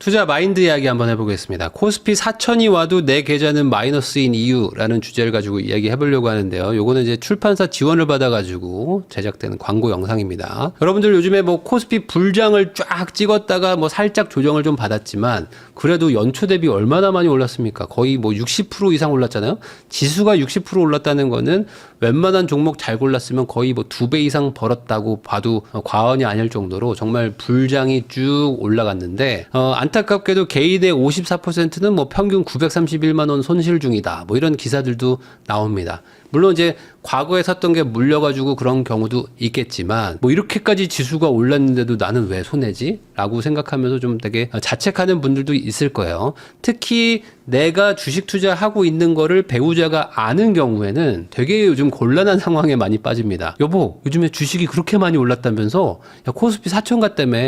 투자 마인드 이야기 한번 해보겠습니다. 코스피 4천이 와도 내 계좌는 마이너스인 이유라는 주제를 가지고 이야기 해보려고 하는데요. 요거는 이제 출판사 지원을 받아가지고 제작된 광고 영상입니다. 여러분들 요즘에 뭐 코스피 불장을 쫙 찍었다가 뭐 살짝 조정을 좀 받았지만 그래도 연초 대비 얼마나 많이 올랐습니까? 거의 뭐 60% 이상 올랐잖아요. 지수가 60% 올랐다는 거는 웬만한 종목 잘 골랐으면 거의 뭐 2배 이상 벌었다고 봐도 과언이 아닐 정도로 정말 불장이 쭉 올라갔는데 안타깝게도 개인의 54%는 뭐 평균 931만 원 손실 중이다. 뭐 이런 기사들도 나옵니다. 물론 이제 과거에 샀던 게 물려가지고 그런 경우도 있겠지만 뭐 이렇게까지 지수가 올랐는데도 나는 왜 손해지? 라고 생각하면서 좀 되게 자책하는 분들도 있을 거예요. 특히 내가 주식 투자하고 있는 거를 배우자가 아는 경우에는 되게 요즘 곤란한 상황에 많이 빠집니다. 여보, 요즘에 주식이 그렇게 많이 올랐다면서 야, 코스피 4천 갔다며.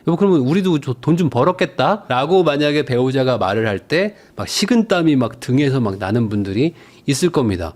여보, 그러면 우리도 돈 좀 벌었겠다? 라고 만약에 배우자가 말을 할 때 막 식은땀이 막 등에서 막 나는 분들이 있을 겁니다.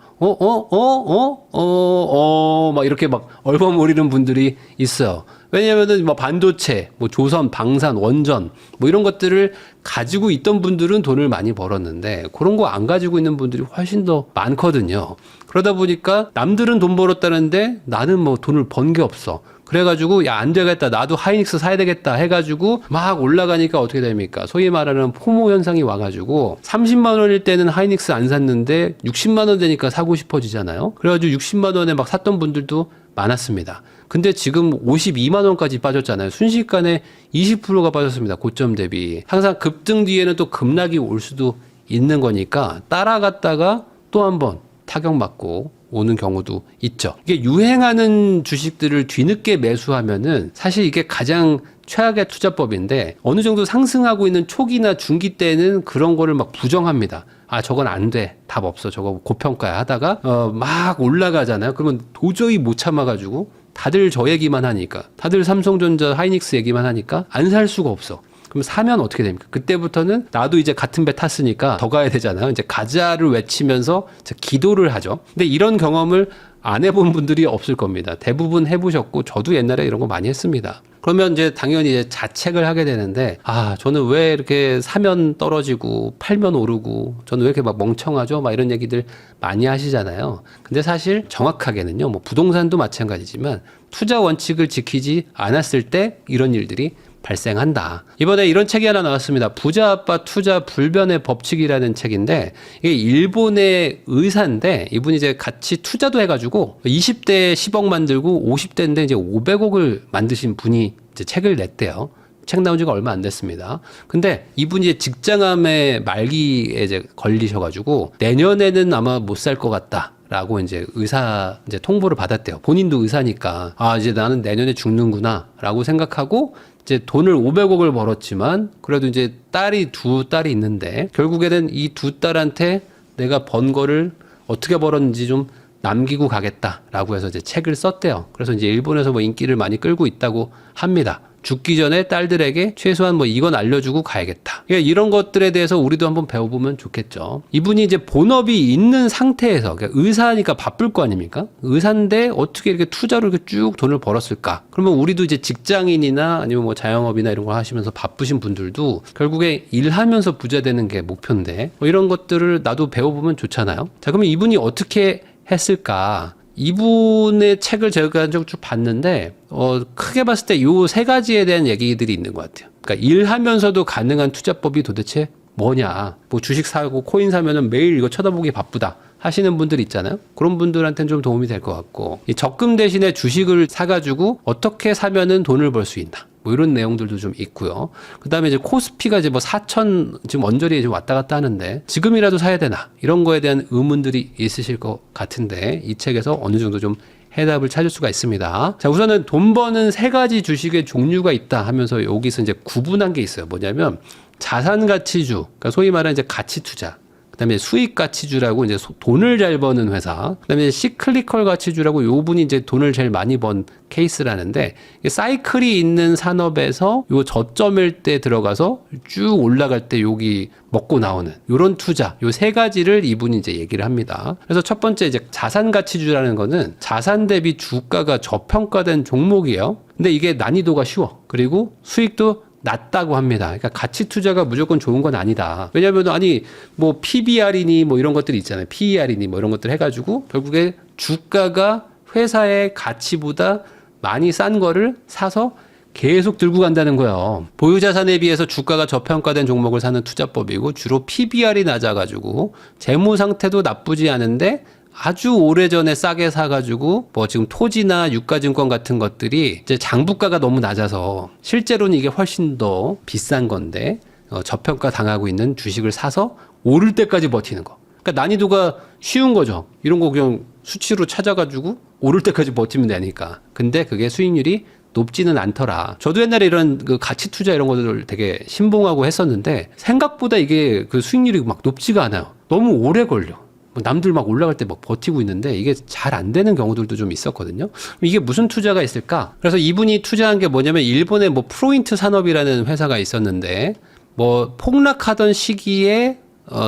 막 이렇게 막 얼버무리는 분들이 있어요. 왜냐면은 뭐 반도체, 뭐 조선, 방산, 원전 뭐 이런 것들을 가지고 있던 분들은 돈을 많이 벌었는데 그런 거 안 가지고 있는 분들이 훨씬 더 많거든요. 그러다 보니까 남들은 돈 벌었다는데 나는 뭐 돈을 번 게 없어. 그래가지고 야, 안 되겠다. 나도 하이닉스 사야 되겠다 해가지고 막 올라가니까 어떻게 됩니까? 소위 말하는 포모 현상이 와가지고 30만 원일 때는 하이닉스 안 샀는데 60만 원 되니까 사고 싶어지잖아요. 그래가지고 60만 원에 막 샀던 분들도 많았습니다. 근데 지금 52만 원까지 빠졌잖아요. 순식간에 20%가 빠졌습니다. 고점 대비. 항상 급등 뒤에는 또 급락이 올 수도 있는 거니까 따라갔다가 또 한번 타격맞고 오는 경우도 있죠. 이게 유행하는 주식들을 뒤늦게 매수하면은 사실 이게 가장 최악의 투자법인데 어느 정도 상승하고 있는 초기나 중기 때는 그런 거를 막 부정합니다. 아, 저건 안 돼. 답 없어. 저거 고평가야 하다가 막 올라가잖아요. 그러면 도저히 못 참아가지고 다들 저 얘기만 하니까 다들 삼성전자, 하이닉스 얘기만 하니까 안 살 수가 없어. 그럼 사면 어떻게 됩니까? 그때부터는 나도 이제 같은 배 탔으니까 더 가야 되잖아요. 이제 가자를 외치면서 기도를 하죠. 근데 이런 경험을 안 해본 분들이 없을 겁니다. 대부분 해보셨고 저도 옛날에 이런 거 많이 했습니다. 그러면 이제 당연히 이제 자책을 하게 되는데 아, 저는 왜 이렇게 사면 떨어지고 팔면 오르고 저는 왜 이렇게 막 멍청하죠? 막 이런 얘기들 많이 하시잖아요. 근데 사실 정확하게는요. 뭐 부동산도 마찬가지지만 투자 원칙을 지키지 않았을 때 이런 일들이 발생한다. 이번에 이런 책이 하나 나왔습니다. 부자 아빠 투자 불변의 법칙이라는 책인데 이게 일본의 의사인데 이분이 이제 같이 투자도 해가지고 20대에 10억 만들고 50대인데 이제 500억을 만드신 분이 이제 책을 냈대요. 책 나온 지가 얼마 안 됐습니다. 근데 이분이 이제 직장암의 말기에 이제 걸리셔가지고 내년에는 아마 못 살 것 같다. 라고 이제 이제 통보를 받았대요. 본인도 의사니까 아, 이제 나는 내년에 죽는구나 라고 생각하고 이제 돈을 500억을 벌었지만 그래도 이제 두 딸이 있는데 결국에는 이 두 딸한테 내가 번 거를 어떻게 벌었는지 좀 남기고 가겠다라고 해서 이제 책을 썼대요. 그래서 이제 일본에서 뭐 인기를 많이 끌고 있다고 합니다. 죽기 전에 딸들에게 최소한 뭐 이건 알려주고 가야겠다. 그러니까 이런 것들에 대해서 우리도 한번 배워보면 좋겠죠. 이분이 이제 본업이 있는 상태에서 그러니까 의사니까 바쁠 거 아닙니까? 의사인데 어떻게 이렇게 투자로 이렇게 쭉 돈을 벌었을까? 그러면 우리도 이제 직장인이나 아니면 뭐 자영업이나 이런 거 하시면서 바쁘신 분들도 결국에 일하면서 부자 되는 게 목표인데 뭐 이런 것들을 나도 배워보면 좋잖아요. 자, 그러면 이분이 어떻게 했을까? 이분의 책을 제가 쭉 봤는데 크게 봤을 때 요 세 가지에 대한 얘기들이 있는 것 같아요. 그러니까 일하면서도 가능한 투자법이 도대체 뭐냐. 뭐 주식 사고 코인 사면은 매일 이거 쳐다보기 바쁘다 하시는 분들 있잖아요. 그런 분들한테는 좀 도움이 될 것 같고 이 적금 대신에 주식을 사가지고 어떻게 사면은 돈을 벌 수 있나. 뭐 이런 내용들도 좀 있고요. 그 다음에 이제 코스피가 이제 뭐 4천 지금 언저리에 좀 왔다 갔다 하는데 지금이라도 사야 되나 이런 거에 대한 의문들이 있으실 것 같은데 이 책에서 어느 정도 좀 해답을 찾을 수가 있습니다. 자, 우선은 돈 버는 세 가지 주식의 종류가 있다 하면서 여기서 이제 구분한 게 있어요. 뭐냐면 자산 가치주, 그러니까 소위 말하는 이제 가치 투자. 그다음에 수익 가치주라고 이제 돈을 잘 버는 회사. 그다음에 시클리컬 가치주라고 요 분이 이제 돈을 제일 많이 번 케이스라는데 사이클이 있는 산업에서 요 저점일 때 들어가서 쭉 올라갈 때 여기 먹고 나오는 요런 투자. 요 세 가지를 이분이 이제 얘기를 합니다. 그래서 첫 번째 이제 자산 가치주라는 거는 자산 대비 주가가 저평가된 종목이에요. 근데 이게 난이도가 쉬워. 그리고 수익도 낮다고 합니다. 그러니까 가치 투자가 무조건 좋은 건 아니다. 왜냐하면 아니 뭐 PBR이니 뭐 이런 것들이 있잖아요. PER이니 뭐 이런 것들 해가지고 결국에 주가가 회사의 가치보다 많이 싼 거를 사서 계속 들고 간다는 거예요. 보유 자산에 비해서 주가가 저평가된 종목을 사는 투자법이고 주로 PBR이 낮아가지고 재무 상태도 나쁘지 않은데 아주 오래전에 싸게 사가지고 뭐 지금 토지나 유가증권 같은 것들이 이제 장부가가 너무 낮아서 실제로는 이게 훨씬 더 비싼 건데 저평가 당하고 있는 주식을 사서 오를 때까지 버티는 거. 그러니까 난이도가 쉬운 거죠. 이런 거 그냥 수치로 찾아가지고 오를 때까지 버티면 되니까. 근데 그게 수익률이 높지는 않더라. 저도 옛날에 이런 그 가치 투자 이런 것들을 되게 신봉하고 했었는데 생각보다 이게 그 수익률이 막 높지가 않아요. 너무 오래 걸려. 남들 막 올라갈 때 막 버티고 있는데 이게 잘 안 되는 경우들도 좀 있었거든요. 이게 무슨 투자가 있을까? 그래서 이분이 투자한 게 뭐냐면 일본의 뭐 프로인트 산업이라는 회사가 있었는데 뭐 폭락하던 시기에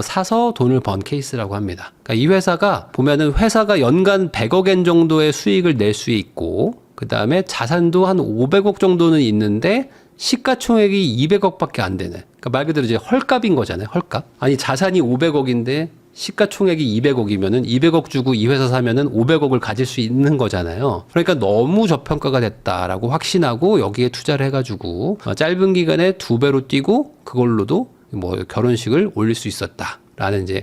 사서 돈을 번 케이스라고 합니다. 그러니까 이 회사가 보면은 회사가 연간 100억엔 정도의 수익을 낼 수 있고 그 다음에 자산도 한 500억 정도는 있는데 시가총액이 200억밖에 안 되는. 그러니까 말 그대로 이제 헐값인 거잖아요. 헐값. 아니 자산이 500억인데 시가총액이 200억이면은 200억 주고 이 회사 사면은 500억을 가질 수 있는 거잖아요. 그러니까 너무 저평가가 됐다라고 확신하고 여기에 투자를 해가지고 짧은 기간에 2배로 뛰고 그걸로도 뭐 결혼식을 올릴 수 있었다라는 이제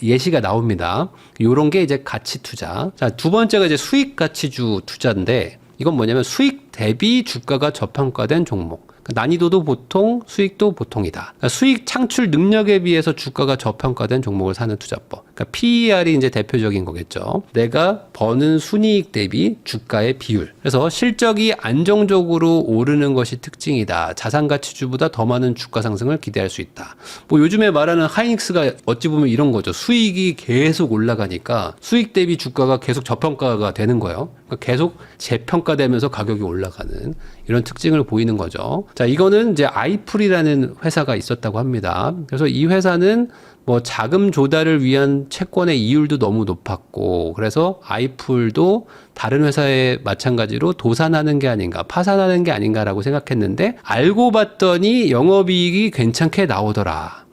예시가 나옵니다. 요런 게 이제 가치 투자. 자, 두 번째가 이제 수익 가치주 투자인데 이건 뭐냐면 수익 대비 주가가 저평가된 종목. 난이도도 보통, 수익도 보통이다. 그러니까 수익 창출 능력에 비해서 주가가 저평가된 종목을 사는 투자법. 그러니까 PER이 이제 대표적인 거겠죠. 내가 버는 순이익 대비 주가의 비율. 그래서 실적이 안정적으로 오르는 것이 특징이다. 자산가치주보다 더 많은 주가 상승을 기대할 수 있다. 뭐 요즘에 말하는 하이닉스가 어찌 보면 이런 거죠. 수익이 계속 올라가니까 수익 대비 주가가 계속 저평가가 되는 거예요. 그러니까 계속 재평가되면서 가격이 올라가는 이런 특징을 보이는 거죠. 자, 이거는 이제 아이풀이라는 회사가 있었다고 합니다. 그래서 이 회사는 뭐 자금 조달을 위한 채권의 이율도 너무 높았고 그래서 아이풀도 다른 회사에 마찬가지로 도산하는 게 아닌가 파산하는 게 아닌가라고 생각했는데 알고 봤더니 영업이익이 괜찮게 나오더라.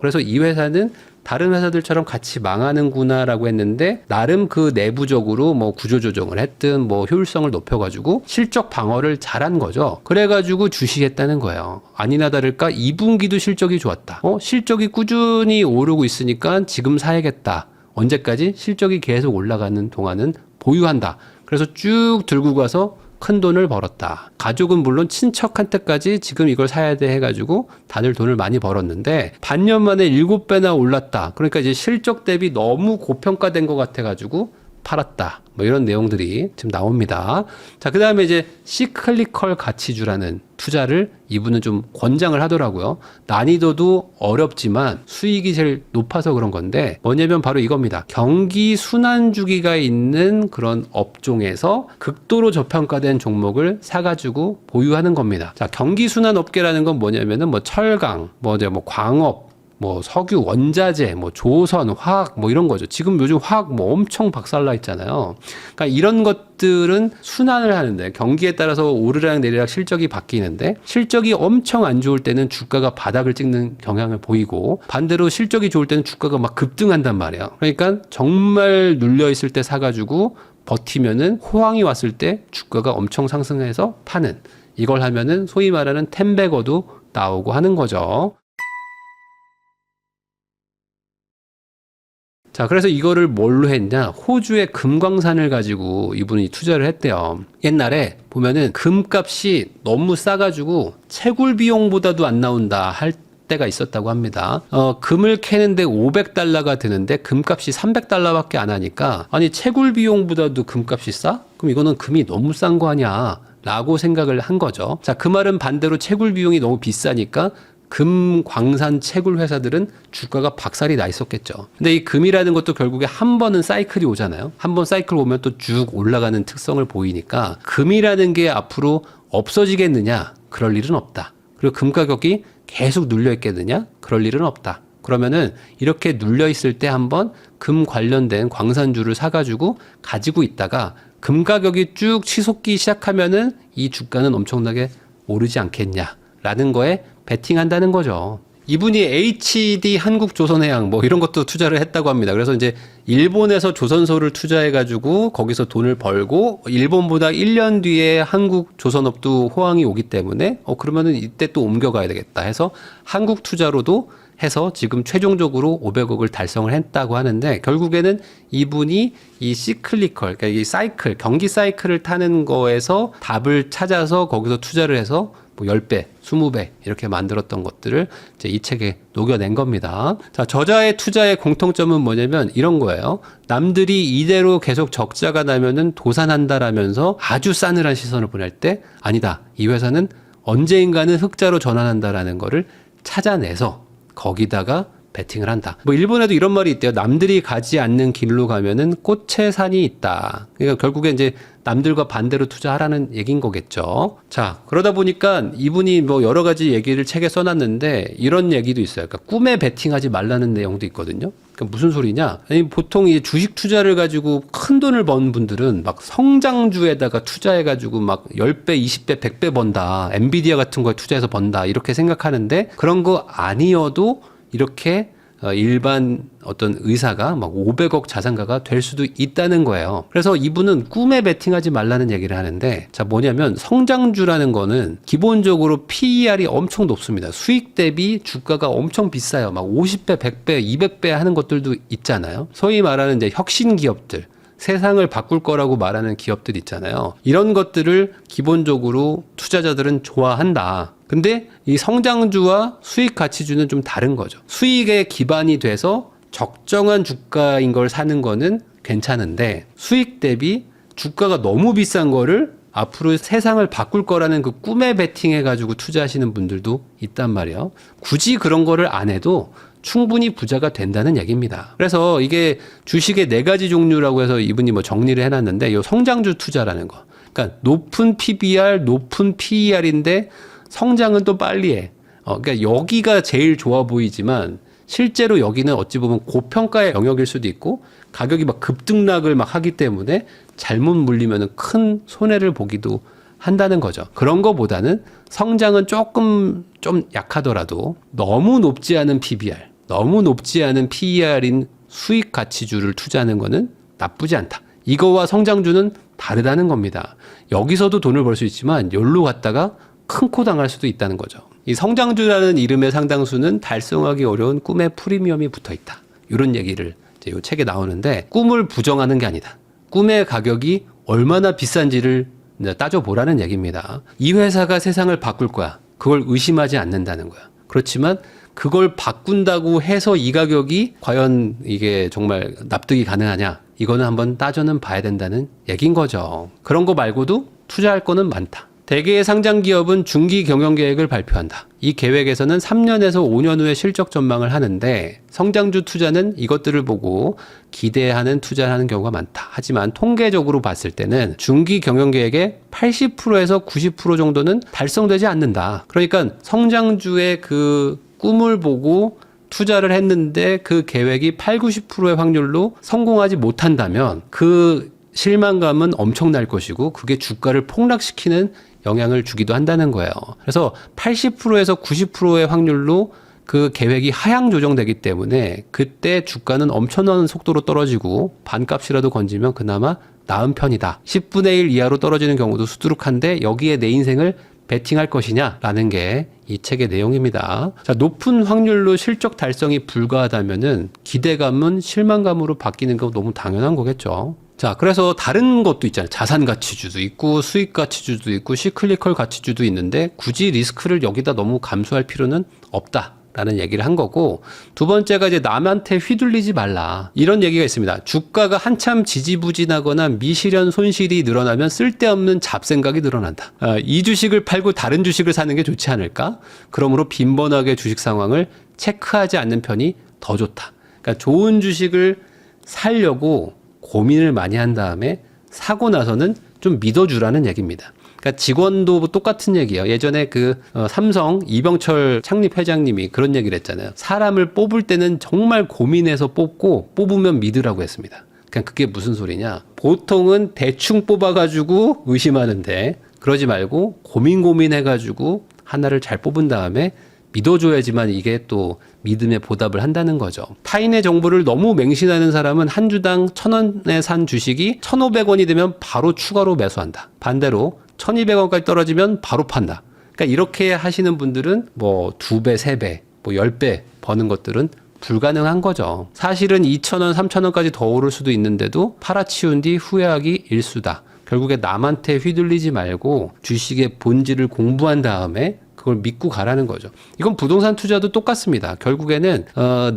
그래서 이 회사는 다른 회사들처럼 같이 망하는구나라고 했는데 나름 그 내부적으로 뭐 구조조정을 했든 뭐 효율성을 높여가지고 실적 방어를 잘한 거죠. 그래가지고 주식했다는 거예요. 아니나 다를까 2분기도 실적이 좋았다. 실적이 꾸준히 오르고 있으니까 지금 사야겠다. 언제까지? 실적이 계속 올라가는 동안은 보유한다. 그래서 쭉 들고 가서 큰 돈을 벌었다. 가족은 물론 친척한테까지 지금 이걸 사야 돼 해가지고 다들 돈을 많이 벌었는데 반년 만에 7배나 올랐다. 그러니까 이제 실적 대비 너무 고평가된 것 같아가지고 팔았다. 뭐 이런 내용들이 지금 나옵니다. 자, 그 다음에 이제 시클리컬 가치주라는 투자를 이분은 좀 권장을 하더라고요. 난이도도 어렵지만 수익이 제일 높아서 그런 건데 뭐냐면 바로 이겁니다. 경기 순환 주기가 있는 그런 업종에서 극도로 저평가된 종목을 사가지고 보유하는 겁니다. 자, 경기 순환 업계라는 건 뭐냐면은 뭐 철강, 뭐 광업, 뭐 석유, 원자재, 뭐 조선, 화학 뭐 이런 거죠. 지금 요즘 화학 뭐 엄청 박살나 있잖아요. 그러니까 이런 것들은 순환을 하는데 경기에 따라서 오르락 내리락 실적이 바뀌는데 실적이 엄청 안 좋을 때는 주가가 바닥을 찍는 경향을 보이고 반대로 실적이 좋을 때는 주가가 막 급등한단 말이에요. 그러니까 정말 눌려 있을 때 사가지고 버티면은 호황이 왔을 때 주가가 엄청 상승해서 파는 이걸 하면은 소위 말하는 텐베거도 나오고 하는 거죠. 자, 그래서 이거를 뭘로 했냐? 호주의 금광산을 가지고 이분이 투자를 했대요. 옛날에 보면은 금값이 너무 싸가지고 채굴 비용보다도 안 나온다 할 때가 있었다고 합니다. 금을 캐는데 500달러가 드는데 금값이 300달러밖에 안 하니까 아니 채굴 비용보다도 금값이 싸? 그럼 이거는 금이 너무 싼 거 아니야? 라고 생각을 한 거죠. 자, 그 말은 반대로 채굴 비용이 너무 비싸니까 금, 광산, 채굴 회사들은 주가가 박살이 나 있었겠죠. 근데 이 금이라는 것도 결국에 한 번은 사이클이 오잖아요. 한 번 사이클 오면 또 쭉 올라가는 특성을 보이니까 금이라는 게 앞으로 없어지겠느냐? 그럴 일은 없다. 그리고 금 가격이 계속 눌려 있겠느냐? 그럴 일은 없다. 그러면은 이렇게 눌려 있을 때 한번 금 관련된 광산주를 사가지고 가지고 있다가 금 가격이 쭉 치솟기 시작하면은 이 주가는 엄청나게 오르지 않겠냐? 라는 거에 베팅한다는 거죠. 이분이 HD 한국조선해양 뭐 이런 것도 투자를 했다고 합니다. 그래서 이제 일본에서 조선소를 투자해가지고 거기서 돈을 벌고 일본보다 1년 뒤에 한국 조선업도 호황이 오기 때문에 그러면은 이때 또 옮겨가야 되겠다 해서 한국 투자로도 해서 지금 최종적으로 500억을 달성을 했다고 하는데 결국에는 이분이 이 시클리컬, 그러니까 이 사이클, 경기 사이클을 타는 거에서 답을 찾아서 거기서 투자를 해서 뭐 10배, 20배 이렇게 만들었던 것들을 이제 이 책에 녹여낸 겁니다. 자, 저자의 투자의 공통점은 뭐냐면 이런 거예요. 남들이 이대로 계속 적자가 나면은 도산한다라면서 아주 싸늘한 시선을 보낼 때 아니다. 이 회사는 언제인가는 흑자로 전환한다라는 거를 찾아내서 거기다가 베팅을 한다. 뭐 일본에도 이런 말이 있대요. 남들이 가지 않는 길로 가면은 꽃의 산이 있다. 그러니까 결국에 이제 남들과 반대로 투자하라는 얘기인 거겠죠. 자, 그러다 보니까 이분이 뭐 여러 가지 얘기를 책에 써놨는데 이런 얘기도 있어요. 그러니까 꿈에 베팅하지 말라는 내용도 있거든요. 그러니까 무슨 소리냐? 아니, 보통 이 주식 투자를 가지고 큰 돈을 번 분들은 막 성장주에다가 투자해가지고 막 10배, 20배, 100배 번다. 엔비디아 같은 거에 투자해서 번다. 이렇게 생각하는데 그런 거 아니어도 이렇게 일반 어떤 의사가 막 500억 자산가가 될 수도 있다는 거예요. 그래서 이분은 꿈에 베팅하지 말라는 얘기를 하는데 자 뭐냐면 성장주라는 거는 기본적으로 PER이 엄청 높습니다. 수익 대비 주가가 엄청 비싸요. 막 50배, 100배, 200배 하는 것들도 있잖아요. 소위 말하는 이제 혁신 기업들. 세상을 바꿀 거라고 말하는 기업들 있잖아요. 이런 것들을 기본적으로 투자자들은 좋아한다. 근데 이 성장주와 수익 가치주는 좀 다른 거죠. 수익에 기반이 돼서 적정한 주가인 걸 사는 거는 괜찮은데 수익 대비 주가가 너무 비싼 거를 앞으로 세상을 바꿀 거라는 그 꿈에 베팅해가지고 투자하시는 분들도 있단 말이에요. 굳이 그런 거를 안 해도 충분히 부자가 된다는 얘기입니다. 그래서 이게 주식의 4가지 종류라고 해서 이분이 뭐 정리를 해놨는데 이 성장주 투자라는 거. 그러니까 높은 PBR, 높은 PER인데 성장은 또 빨리 해. 그러니까 여기가 제일 좋아 보이지만 실제로 여기는 어찌 보면 고평가의 영역일 수도 있고 가격이 막 급등락을 막 하기 때문에 잘못 물리면 큰 손해를 보기도 한다는 거죠. 그런 거보다는 성장은 조금 좀 약하더라도 너무 높지 않은 PBR, 너무 높지 않은 PER인 수익 가치주를 투자하는 거는 나쁘지 않다. 이거와 성장주는 다르다는 겁니다. 여기서도 돈을 벌 수 있지만 여기로 갔다가 큰 코 당할 수도 있다는 거죠. 이 성장주라는 이름의 상당수는 달성하기 어려운 꿈의 프리미엄이 붙어 있다. 이런 얘기를 이제 이 책에 나오는데 꿈을 부정하는 게 아니다. 꿈의 가격이 얼마나 비싼지를 따져보라는 얘기입니다. 이 회사가 세상을 바꿀 거야. 그걸 의심하지 않는다는 거야. 그렇지만 그걸 바꾼다고 해서 이 가격이 과연 이게 정말 납득이 가능하냐? 이거는 한번 따져는 봐야 된다는 얘기인 거죠. 그런 거 말고도 투자할 거는 많다. 대개의 상장 기업은 중기 경영 계획을 발표한다. 이 계획에서는 3년에서 5년 후의 실적 전망을 하는데 성장주 투자는 이것들을 보고 기대하는 투자를 하는 경우가 많다. 하지만 통계적으로 봤을 때는 중기 경영 계획의 80%에서 90% 정도는 달성되지 않는다. 그러니까 성장주의 그 꿈을 보고 투자를 했는데 그 계획이 8, 90%의 확률로 성공하지 못한다면 그 실망감은 엄청날 것이고 그게 주가를 폭락시키는 영향을 주기도 한다는 거예요. 그래서 80%에서 90%의 확률로 그 계획이 하향 조정되기 때문에 그때 주가는 엄청난 속도로 떨어지고 반값이라도 건지면 그나마 나은 편이다. 10분의 1 이하로 떨어지는 경우도 수두룩한데 여기에 내 인생을 베팅할 것이냐라는 게 이 책의 내용입니다. 자, 높은 확률로 실적 달성이 불가하다면은 기대감은 실망감으로 바뀌는 거 너무 당연한 거겠죠. 자, 그래서 다른 것도 있잖아요. 자산 가치주도 있고 수익 가치주도 있고 시클리컬 가치주도 있는데 굳이 리스크를 여기다 너무 감수할 필요는 없다. 라는 얘기를 한 거고 두 번째가 이제 남한테 휘둘리지 말라 이런 얘기가 있습니다. 주가가 한참 지지부진하거나 미실현 손실이 늘어나면 쓸데없는 잡생각이 늘어난다. 이 주식을 팔고 다른 주식을 사는 게 좋지 않을까? 그러므로 빈번하게 주식 상황을 체크하지 않는 편이 더 좋다. 그러니까 좋은 주식을 사려고 고민을 많이 한 다음에 사고 나서는 좀 믿어주라는 얘기입니다. 그러니까 직원도 똑같은 얘기예요. 예전에 삼성 이병철 창립 회장님이 그런 얘기를 했잖아요. 사람을 뽑을 때는 정말 고민해서 뽑고 뽑으면 믿으라고 했습니다. 그러니까 그게 무슨 소리냐? 보통은 대충 뽑아가지고 의심하는데 그러지 말고 고민해가지고 하나를 잘 뽑은 다음에 믿어줘야지만 이게 또 믿음에 보답을 한다는 거죠. 타인의 정보를 너무 맹신하는 사람은 한 주당 1,000원에 산 주식이 1,500원이 되면 바로 추가로 매수한다. 반대로 1,200원까지 떨어지면 바로 판다. 그러니까 이렇게 하시는 분들은 뭐 2배, 3배, 뭐 10배 버는 것들은 불가능한 거죠. 사실은 2,000원, 3,000원까지 더 오를 수도 있는데도 팔아치운 뒤 후회하기 일수다. 결국에 남한테 휘둘리지 말고 주식의 본질을 공부한 다음에 그걸 믿고 가라는 거죠. 이건 부동산 투자도 똑같습니다. 결국에는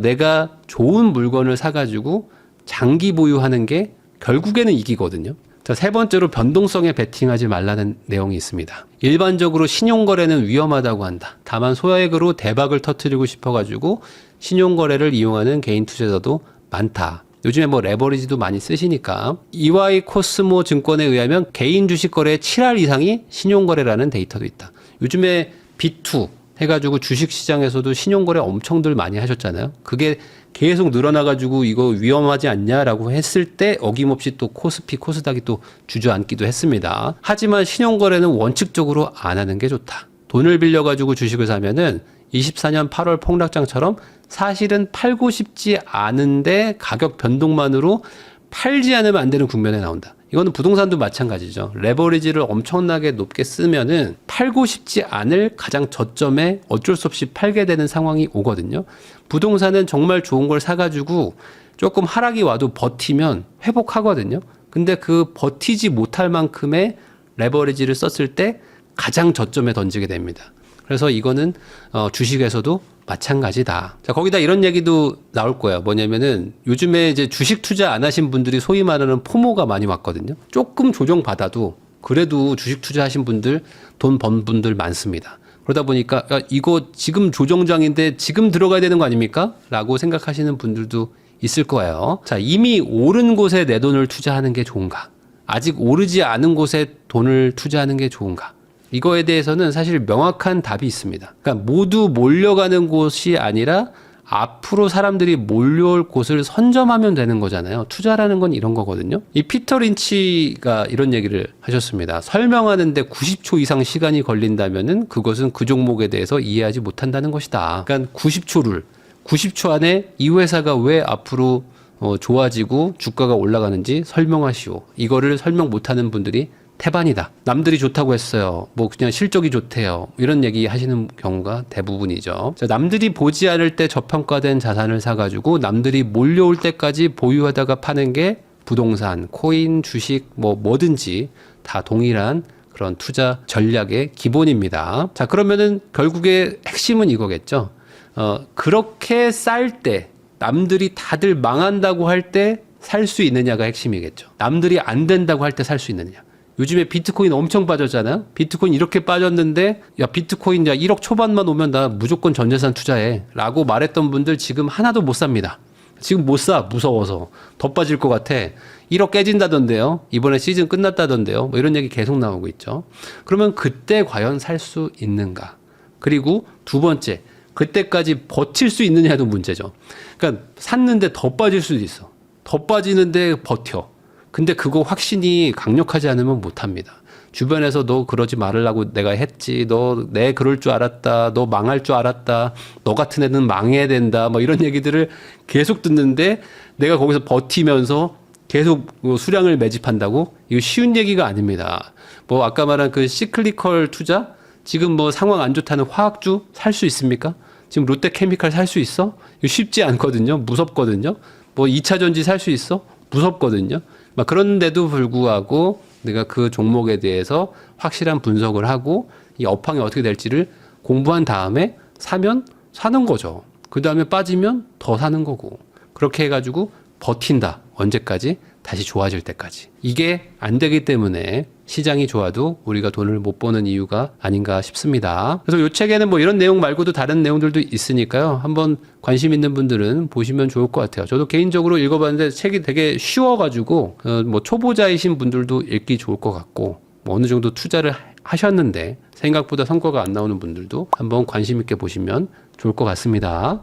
내가 좋은 물건을 사가지고 장기 보유하는 게 결국에는 이기거든요. 자, 세 번째로 변동성에 베팅하지 말라는 내용이 있습니다. 일반적으로 신용거래는 위험하다고 한다. 다만 소액으로 대박을 터뜨리고 싶어가지고 신용거래를 이용하는 개인 투자자도 많다. 요즘에 뭐 레버리지도 많이 쓰시니까. EY 코스모 증권에 의하면 개인 주식 거래의 7할 이상이 신용거래라는 데이터도 있다. 요즘에 B2 해가지고 주식시장에서도 신용거래 엄청들 많이 하셨잖아요. 그게 계속 늘어나가지고 이거 위험하지 않냐라고 했을 때 어김없이 또 코스피, 코스닥이 또 주저앉기도 했습니다. 하지만 신용거래는 원칙적으로 안 하는 게 좋다. 돈을 빌려가지고 주식을 사면은 24년 8월 폭락장처럼 사실은 팔고 싶지 않은데 가격 변동만으로 팔지 않으면 안 되는 국면에 나온다. 이거는 부동산도 마찬가지죠. 레버리지를 엄청나게 높게 쓰면은 팔고 싶지 않을 가장 저점에 어쩔 수 없이 팔게 되는 상황이 오거든요. 부동산은 정말 좋은 걸 사가지고 조금 하락이 와도 버티면 회복하거든요. 근데 그 버티지 못할 만큼의 레버리지를 썼을 때 가장 저점에 던지게 됩니다. 그래서 이거는 주식에서도 마찬가지다. 자, 거기다 이런 얘기도 나올 거예요. 뭐냐면은 요즘에 이제 주식 투자 안 하신 분들이 소위 말하는 포모가 많이 왔거든요. 조금 조정 받아도 그래도 주식 투자하신 분들, 돈 번 분들 많습니다. 그러다 보니까 야, 이거 지금 조정장인데 지금 들어가야 되는 거 아닙니까? 라고 생각하시는 분들도 있을 거예요. 자, 이미 오른 곳에 내 돈을 투자하는 게 좋은가? 아직 오르지 않은 곳에 돈을 투자하는 게 좋은가? 이거에 대해서는 사실 명확한 답이 있습니다. 그러니까 모두 몰려가는 곳이 아니라 앞으로 사람들이 몰려올 곳을 선점하면 되는 거잖아요. 투자라는 건 이런 거거든요. 이 피터 린치가 이런 얘기를 하셨습니다. 설명하는데 90초 이상 시간이 걸린다면은 그것은 그 종목에 대해서 이해하지 못한다는 것이다. 그러니까 90초 안에 이 회사가 왜 앞으로 좋아지고 주가가 올라가는지 설명하시오. 이거를 설명 못하는 분들이 태반이다. 남들이 좋다고 했어요. 뭐 그냥 실적이 좋대요. 이런 얘기 하시는 경우가 대부분이죠. 자, 남들이 보지 않을 때 저평가된 자산을 사가지고 남들이 몰려올 때까지 보유하다가 파는 게 부동산, 코인, 주식 뭐든지 다 동일한 그런 투자 전략의 기본입니다. 자, 그러면은 결국에 핵심은 이거겠죠. 그렇게 쌀 때 남들이 다들 망한다고 할 때 살 수 있느냐가 핵심이겠죠. 남들이 안 된다고 할 때 살 수 있느냐. 요즘에 비트코인 엄청 빠졌잖아요. 비트코인 이렇게 빠졌는데 야 비트코인 야 1억 초반만 오면 나 무조건 전재산 투자해 라고 말했던 분들 지금 하나도 못 삽니다. 지금 못 사. 무서워서. 더 빠질 것 같아. 1억 깨진다던데요. 이번에 시즌 끝났다던데요. 뭐 이런 얘기 계속 나오고 있죠. 그러면 그때 과연 살 수 있는가? 그리고 두 번째, 그때까지 버틸 수 있느냐도 문제죠. 그러니까 샀는데 더 빠질 수도 있어. 더 빠지는데 버텨. 근데 그거 확신이 강력하지 않으면 못합니다. 주변에서 너 그러지 말으려고 내가 했지. 너 내 그럴 줄 알았다. 너 망할 줄 알았다. 너 같은 애는 망해야 된다. 뭐 이런 얘기들을 계속 듣는데 내가 거기서 버티면서 계속 수량을 매집한다고? 이거 쉬운 얘기가 아닙니다. 뭐 아까 말한 그 시클리컬 투자? 지금 뭐 상황 안 좋다는 화학주 살 수 있습니까? 지금 롯데케미칼 살 수 있어? 이거 쉽지 않거든요. 무섭거든요. 뭐 2차 전지 살 수 있어? 무섭거든요. 막 그런데도 불구하고 내가 그 종목에 대해서 확실한 분석을 하고 이 업황이 어떻게 될지를 공부한 다음에 사면 사는 거죠. 그 다음에 빠지면 더 사는 거고. 그렇게 해가지고 버틴다. 언제까지? 다시 좋아질 때까지. 이게 안 되기 때문에 시장이 좋아도 우리가 돈을 못 버는 이유가 아닌가 싶습니다. 그래서 이 책에는 뭐 이런 내용 말고도 다른 내용들도 있으니까요. 한번 관심 있는 분들은 보시면 좋을 것 같아요. 저도 개인적으로 읽어봤는데 책이 되게 쉬워가지고 뭐 초보자이신 분들도 읽기 좋을 것 같고 뭐 어느 정도 투자를 하셨는데 생각보다 성과가 안 나오는 분들도 한번 관심 있게 보시면 좋을 것 같습니다.